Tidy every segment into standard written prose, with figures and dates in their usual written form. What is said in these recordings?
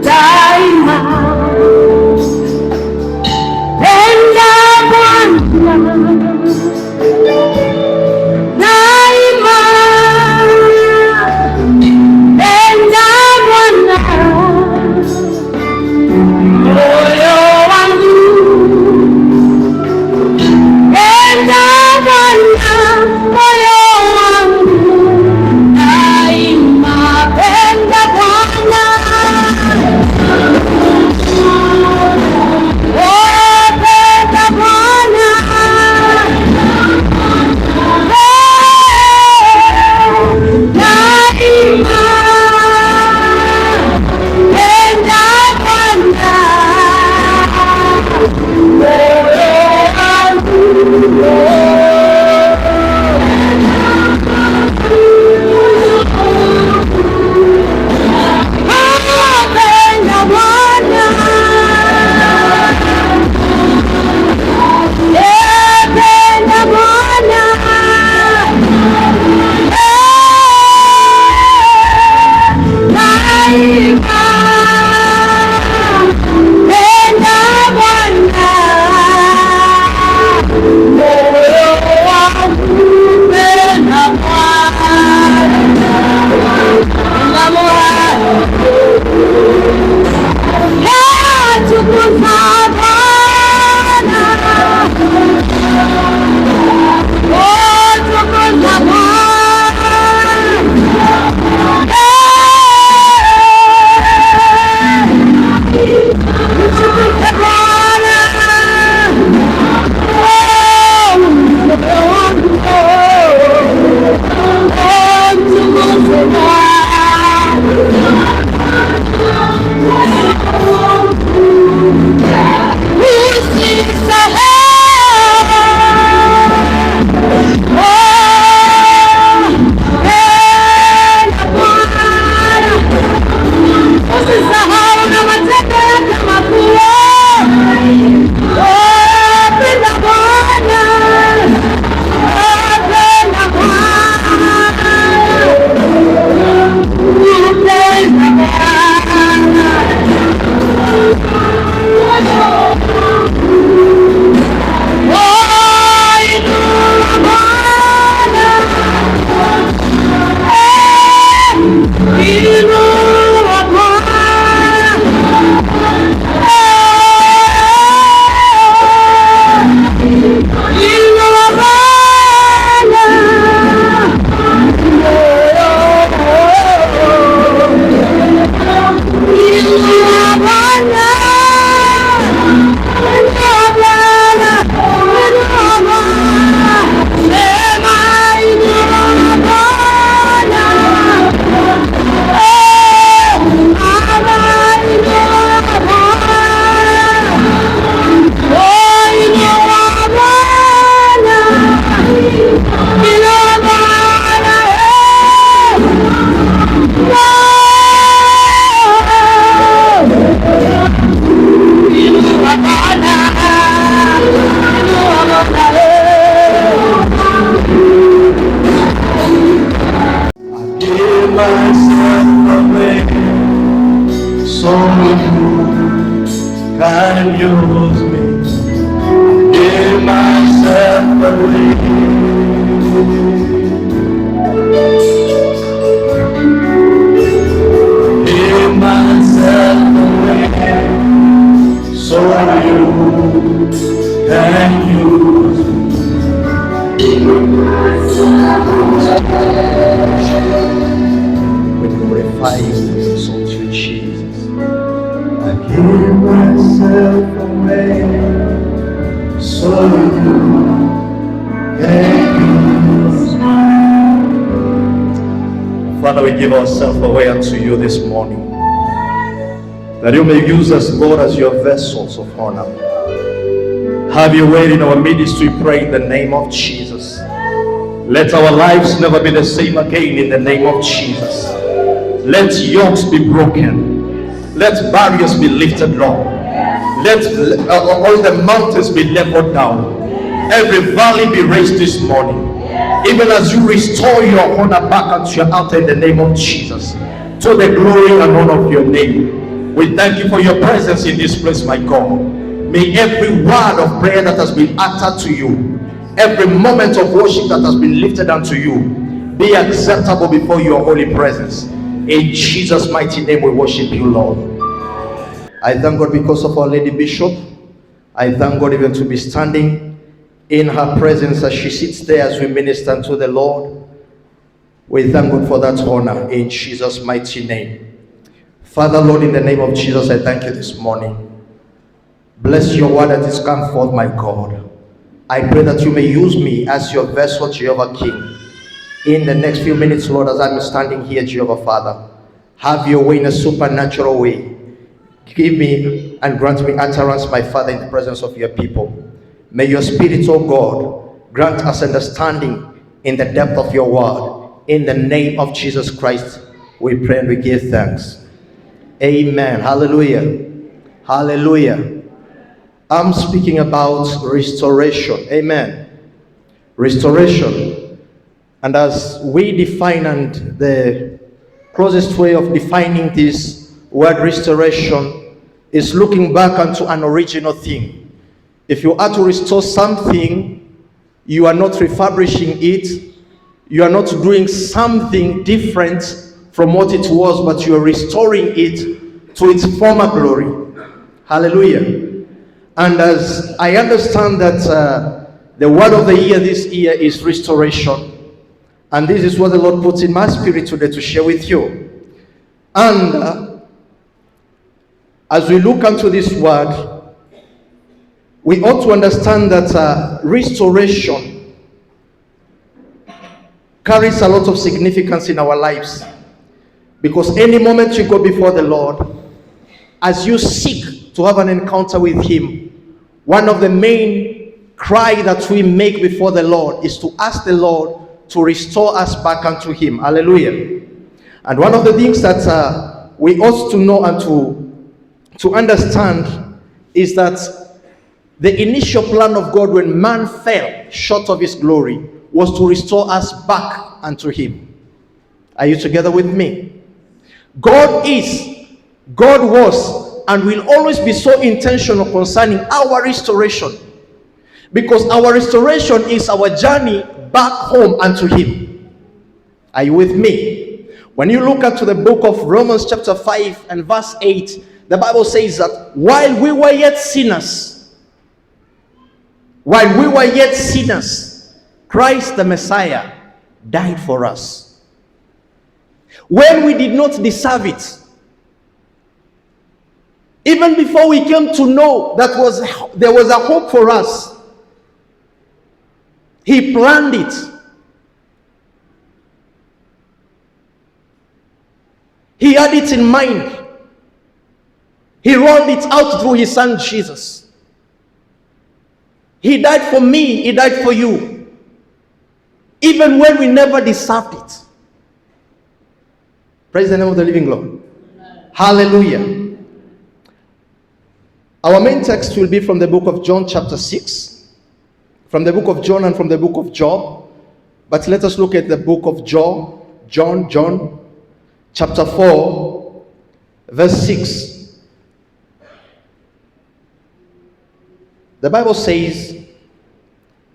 daima. Penda Bwana daima, penda Bwana moyo wangu, penda Bwana moyo wangu daima, penda Bwana. Can use me, give myself away. Give myself away, so you can use me. We glorify you, we exalt you, Jesus. I give myself away, so you can use me. Father, we give ourselves away unto you this morning, that you may use us, Lord, as your vessels of honor. Have your way in our ministry, pray in the name of Jesus. Let our lives never be the same again in the name of Jesus. Let yokes be broken. Let barriers be lifted, Lord. Let all the mountains be leveled down. Every valley be raised this morning. Even as you restore your honor back unto your altar in the name of Jesus. to the glory and honor of your name. We thank you for your presence in this place, my God. May every word of prayer that has been uttered to you, every moment of worship that has been lifted unto you, be acceptable before your holy presence. In Jesus' mighty name we worship you, Lord. I thank God because of our Lady Bishop. I thank God even to be standing in her presence as she sits there as we minister to the Lord. We thank God for that honor in Jesus' mighty name. Father, Lord, in the name of Jesus, I thank you this morning. Bless your word that is come forth, my God. I pray that you may use me as your vessel, Jehovah King. In the next few minutes, Lord, as I'm standing here, Jehovah Father, have your way in a supernatural way. Give me and grant me utterance, my Father, in the presence of your people. May your Spirit, oh God, grant us understanding in the depth of your word. In the name of Jesus Christ, we pray and we give thanks. Amen. Hallelujah. Hallelujah. I'm speaking about restoration. Amen. Restoration. And as we define, and the closest way of defining this word restoration is looking back onto an original thing. If you are to restore something, you are not refurbishing it. You are not doing something different from what it was, but you are restoring it to its former glory. Hallelujah. And as I understand that the word of the year this year is restoration, and this is what the Lord puts in my spirit today to share with you. And as we look into this word, we ought to understand that restoration carries a lot of significance in our lives, because any moment you go before the Lord, as you seek to have an encounter with him, one of the main cry that we make before the Lord is to ask the Lord to restore us back unto him. Hallelujah. And one of the things that we ought to know and to understand is that the initial plan of God when man fell short of his glory was to restore us back unto him. Are you together with me? God is, God was, and will always be so intentional concerning our restoration, because our restoration is our journey back home unto him. Are you with me? When you look into the book of Romans chapter 5 and verse 8, the Bible says that while we were yet sinners, Christ the Messiah died for us. When we did not deserve it, even before we came to know that there was a hope for us, he planned it. He had it in mind. He rolled it out through his son Jesus. He died for me, he died for you, even when we never deserved it. Praise the name of the living Lord. Hallelujah. Our main text will be from the book of John chapter 6, from the book of John and from the book of Job. But let us look at the book of John chapter 4, verse 6. The Bible says,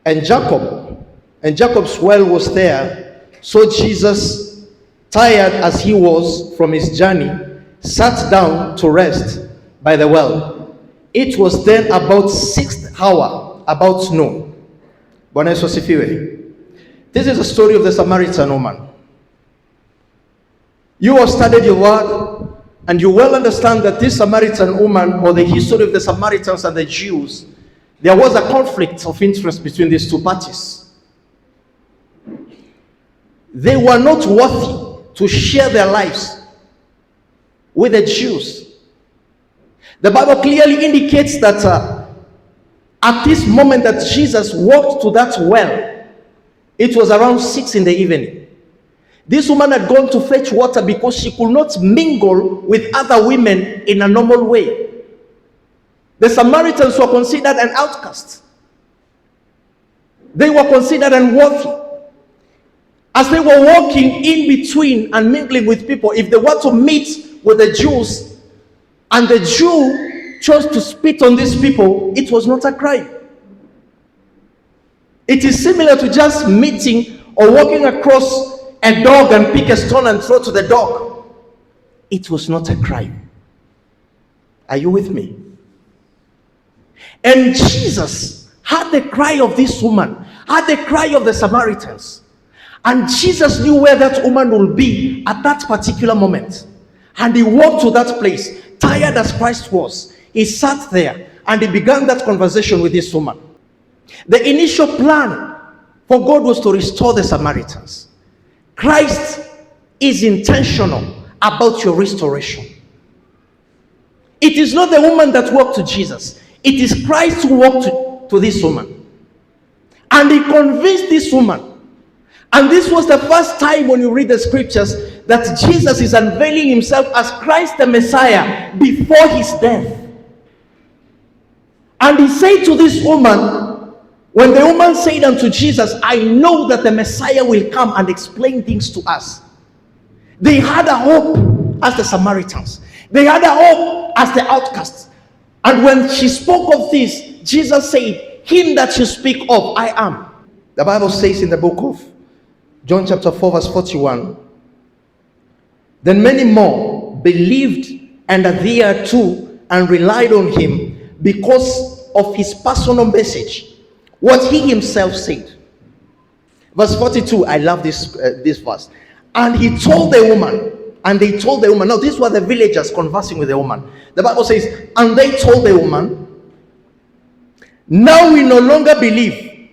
and Jacob's well was there. So Jesus, tired as he was from his journey, sat down to rest by the well. It was then about 6th hour, about noon. Bwana Yesu asifiwe. This is a story of the Samaritan woman. You have studied your word, and you well understand that this Samaritan woman, or the history of the Samaritans and the Jews, there was a conflict of interest between these two parties. They were not worthy to share their lives with the Jews. The Bible clearly indicates that at this moment that Jesus walked to that well, it was around 6 in the evening. This woman had gone to fetch water because she could not mingle with other women in a normal way. The Samaritans were considered an outcast. They were considered unworthy. As they were walking in between and mingling with people, if they were to meet with the Jews and the Jew chose to spit on these people, it was not a crime. It is similar to just meeting or walking across a dog and pick a stone and throw to the dog. It was not a crime. Are you with me? And Jesus had the cry of this woman, had the cry of the Samaritans. And Jesus knew where that woman will be at that particular moment. And he walked to that place, tired as Christ was. He sat there and he began that conversation with this woman. The initial plan for God was to restore the Samaritans. Christ is intentional about your restoration. It is not the woman that walked to Jesus. It is Christ who walked to this woman. And he convinced this woman. And this was the first time when you read the scriptures that Jesus is unveiling himself as Christ the Messiah before his death. And he said to this woman, when the woman said unto Jesus, I know that the Messiah will come and explain things to us. They had a hope as the Samaritans. They had a hope as the outcasts. And when she spoke of this, Jesus said, him that you speak of, I am. The Bible says in the book of John chapter 4 verse 41, then many more believed and adhered to and relied on him because of his personal message, what he himself said. Verse 42, I love this verse. And he told the woman, and they told the woman, now these were the villagers conversing with the woman. The Bible says, and they told the woman, now we no longer believe.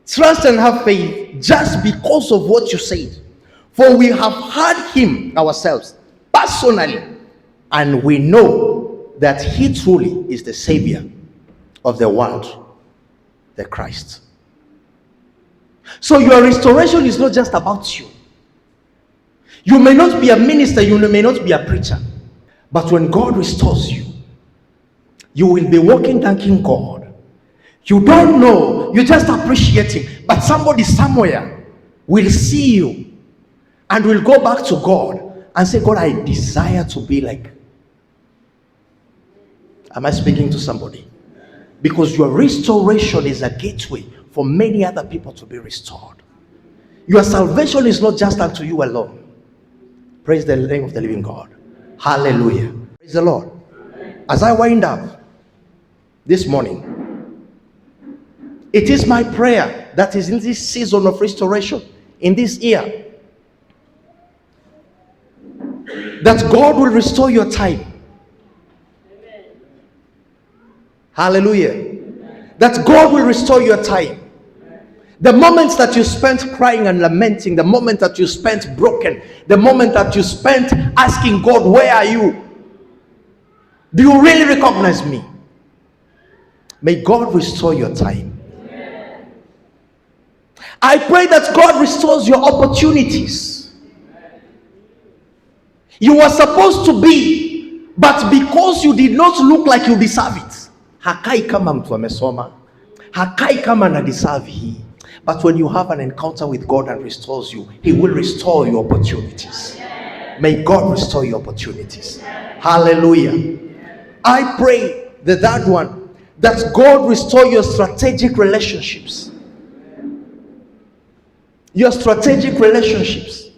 Trust and have faith just because of what you said. For we have heard him ourselves personally, and we know that he truly is the Savior of the world, the Christ. So your restoration is not just about you. You may not be a minister, you may not be a preacher, but when God restores you, you will be walking thanking God. You don't know, you're just appreciating, but somebody somewhere will see you and will go back to God and say, God, I desire to be like. Am I speaking to somebody? Because your restoration is a gateway for many other people to be restored. Your salvation is not just unto you alone. Praise the name of the living God. Hallelujah. Praise the Lord. As I wind up this morning, it is my prayer that is in this season of restoration, in this year, that God will restore your time. Amen. Hallelujah. Amen. That God will restore your time. The moments that you spent crying and lamenting, the moment that you spent broken, the moment that you spent asking God, where are you? Do you really recognize me? May God restore your time. Amen. I pray that God restores your opportunities. You were supposed to be, but because you did not look like you deserve it. Hakai kama mtu amesoma. Hakai kama na deserve hii. But when you have an encounter with God and restores you, he will restore your opportunities. May God restore your opportunities. Hallelujah. I pray that one, that God restore your strategic relationships. Your strategic relationships.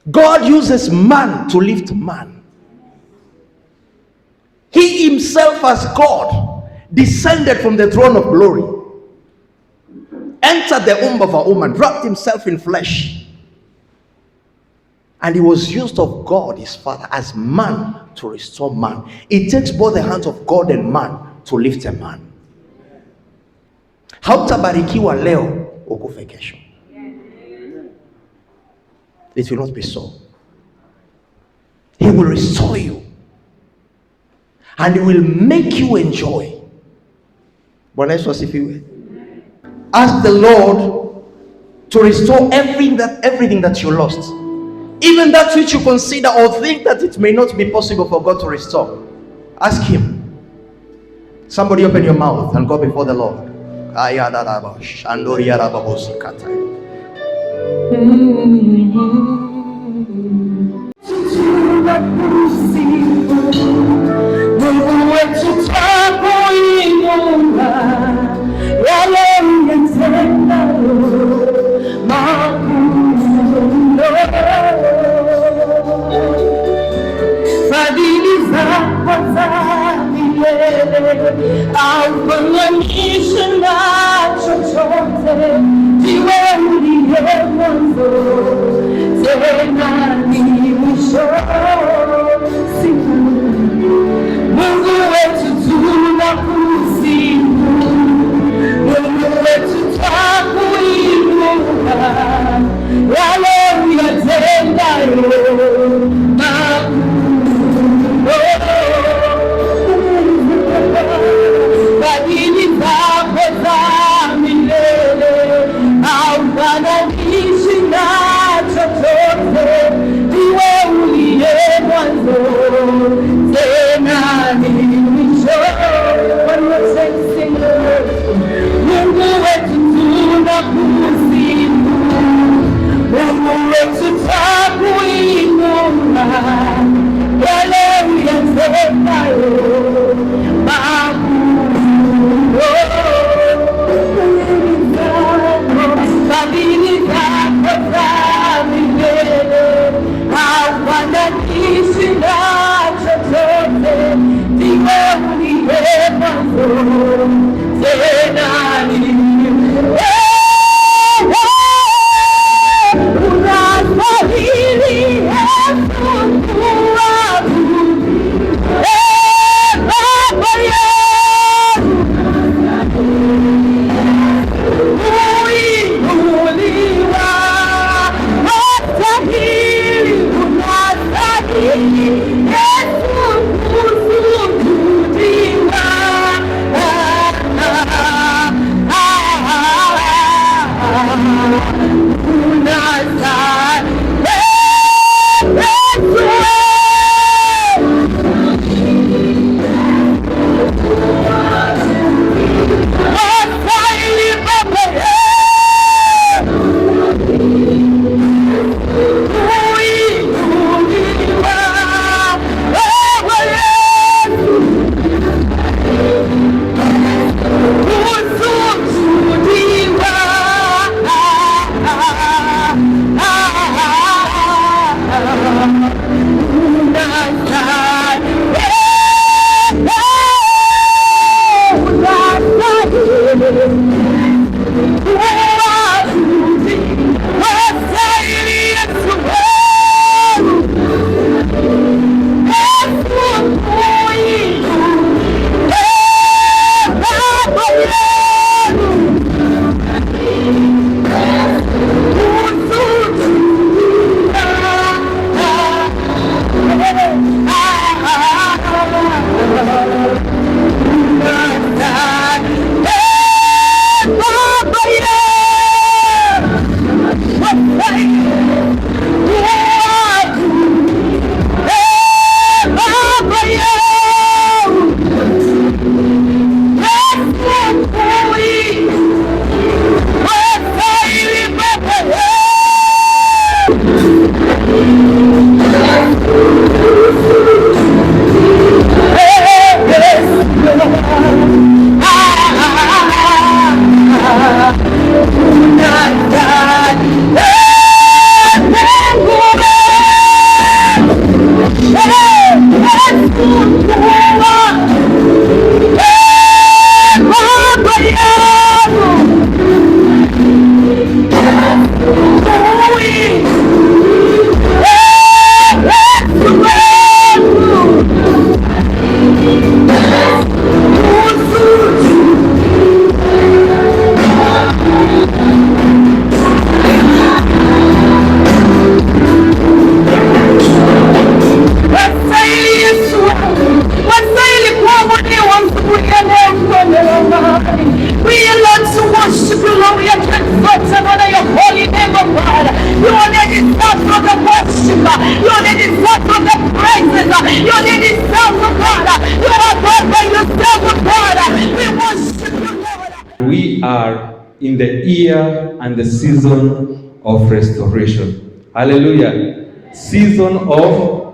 God uses man to lift man. He himself as God descended from the throne of glory, entered the womb of a woman, wrapped himself in flesh, and he was used of God his Father as man to restore man. It takes both the hands of God and man to lift a man. Hautabarikiwa leo ukufe kesho. It will not be so. He will restore you, and he will make you enjoy. Bwana Yesu asifiwe. Ask the Lord to restore everything that you lost, even that which you consider or think that it may not be possible for God to restore. Ask him. Somebody open your mouth and go before the Lord. Mungu wetu twakuinua, yale uyatendayo makuu mno. Fadhili zako za milele haufananishwi na chochote. Ndiwe uliye mwanzo tena ni mwisho. Mungu wetu tunakusifu, Mungu wetu twakuinua, yale uyatendayo fadhili zako za milele haufananishwi na chochote. Ndiwe uliye mwanzo tena ni mwisho. Mungu wetu tunakusifu, Mungu wetu twakuinua, yale uyatendayo fadhili zako za milele haufananishwi na chochote. Ndiwe uliye mwanzo tena ni unastahili Yesu kuabudiwa. Baba yetu kuinuliwa, wastahili, unastahili Yesu kusujudiwa. We are in the year and the season of restoration. Hallelujah. Season of,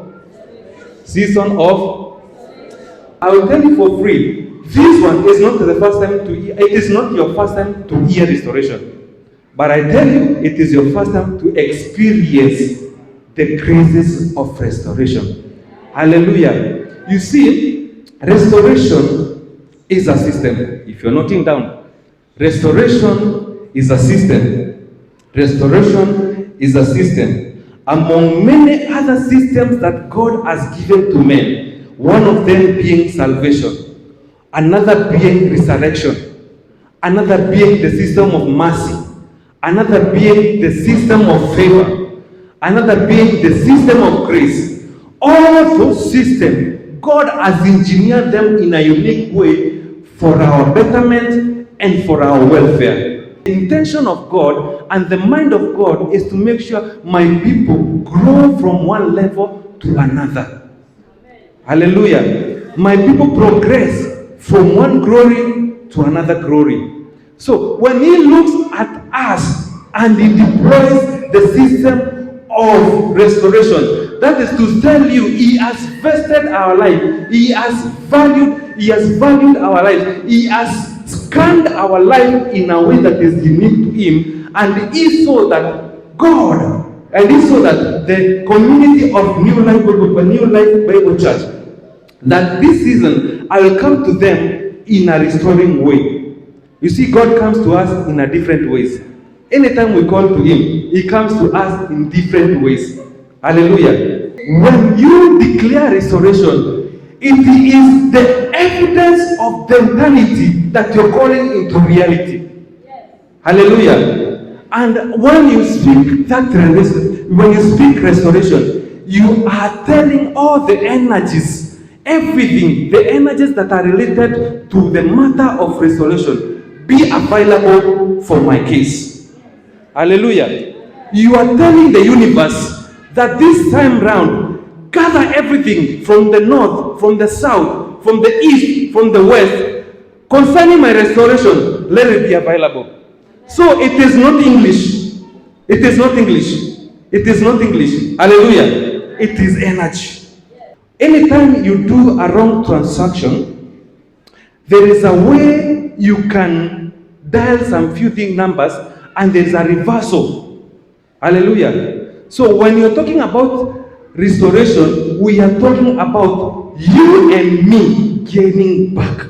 I will tell you for free. This one is not the first time to hear, it is not your first time to hear restoration. But I tell you, it is your first time to experience the graces of restoration. Hallelujah. You see, restoration is a system. If you're noting down, restoration is a system. Restoration is a system. Among many other systems that God has given to men, one of them being salvation, another being resurrection, another being the system of mercy, another being the system of favor, another being the system of grace. All those systems, God has engineered them in a unique way for our betterment and for our welfare. The intention of God and the mind of God is to make sure my people grow from one level to another. Hallelujah. My people progress from one glory to another glory. So when He looks at us and He deploys the system of restoration, that is to tell you He has vested our life. He has valued our life. He has scanned our life in a way that is unique to Him, and He saw that God, and He saw that the community of New Life Bible Church, that this season I will come to them in a restoring way. You see, God comes to us in a different ways. Anytime we call to Him, He comes to us in different ways. Hallelujah. When you declare restoration, it is the evidence of the eternity that you're calling into reality. Hallelujah. And when you speak restoration, you are telling all the energies, everything, the energies that are related to the matter of restoration, be available for my case. Hallelujah. You are telling the universe that this time round, gather everything from the north, from the south, from the east, from the west, concerning my restoration, let it be available. So it is not English. It is not English. It is not English. Hallelujah. It is energy. Anytime you do a wrong transaction, there is a way you can dial some few numbers and there is a reversal. Hallelujah. So when you're talking about restoration, we are talking about you and me gaining back.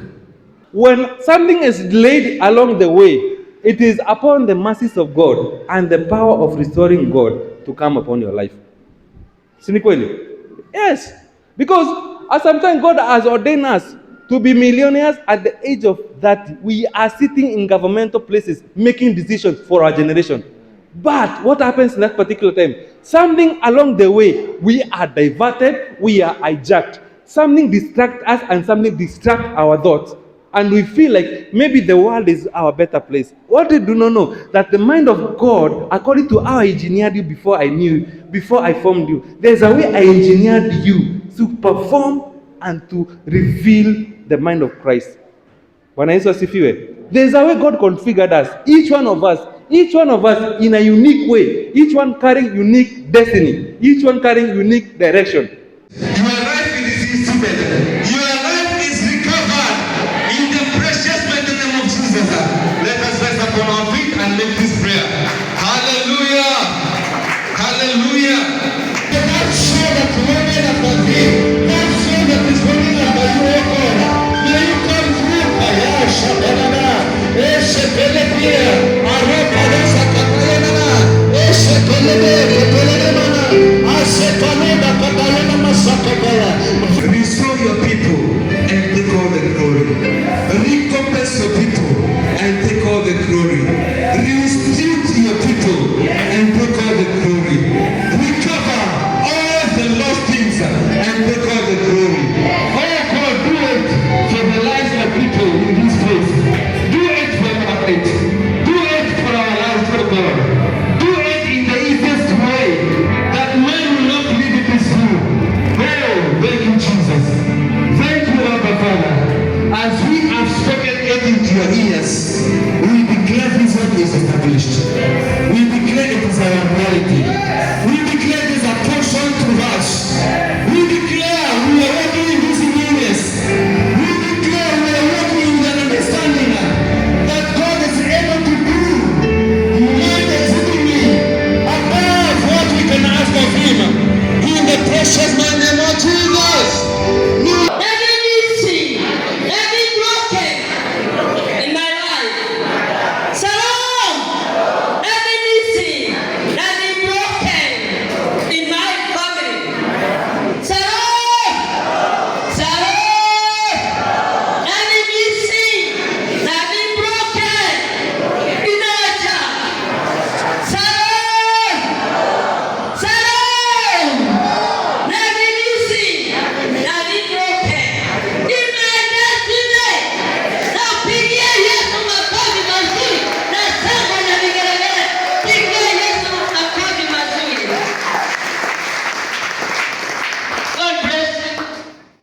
When something is laid along the way, it is upon the mercies of God and the power of restoring God to come upon your life. Yes. Because at some time God has ordained us to be millionaires at the age of that. We are sitting in governmental places making decisions for our generation. But what happens in that particular time? Something along the way, we are diverted, we are hijacked. Something distracts us and something distracts our thoughts. And we feel like maybe the world is our better place. What we do not know, that the mind of God, according to how I engineered you before I formed you, there's a way I engineered you to perform and to reveal the mind of Christ. There's a way God configured us, each one of us in a unique way, each one carrying unique destiny, each one carrying unique direction. Your life is instrument.